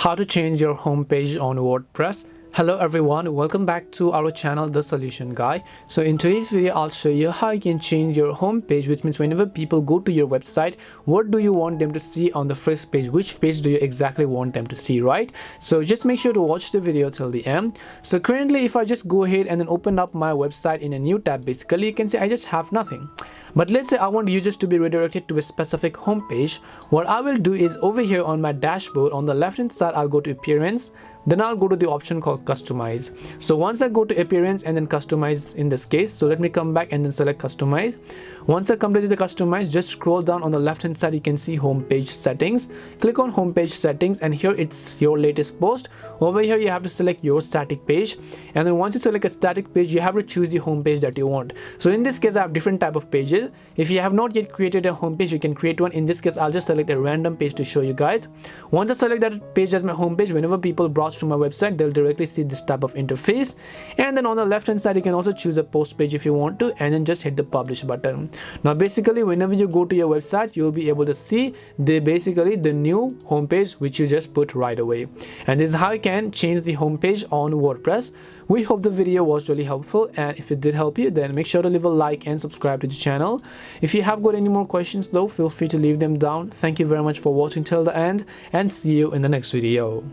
How to change your home page on WordPress. Hello everyone, welcome back to our channel The Solution Guy. So in today's video I'll show you how you can change your home page, which means whenever people go to your website, what do you want them to see on the first page? Which page do you exactly want them to see, right? So just make sure to watch the video till the end. So currently if I just go ahead and then open up my website in a new tab, basically you can see I just have nothing. But let's say I want you just to be redirected to a specific home page. What I will do is over here on my dashboard on the left hand side, I'll go to appearance, then I'll go to the option called customize. So once I go to appearance and then customize in this case, so let me come back and then select customize. Once I completed the customize, just scroll down on the left hand side, you can see home page settings. Click on home page settings and here it's your latest post. Over here you have to select your static page, and then once you select a static page, you have to choose the home page that you want. So in this case I have different type of pages. If you have not yet created a home page, you can create one. In this case I'll just select a random page to show you guys. Once I select that page as my home page, whenever people browse to my website, they'll directly see this type of interface. And then on the left hand side you can also choose a post page if you want to, and then just hit the publish button. Now basically whenever you go to your website, you'll be able to see the new home page which you just put right away. And this is how you can change the home page on WordPress. We hope the video was really helpful, and if it did help you, then make sure to leave a like and subscribe to the channel. If you have got any more questions though, feel free to leave them down. Thank you very much for watching till the end, and see you in the next video.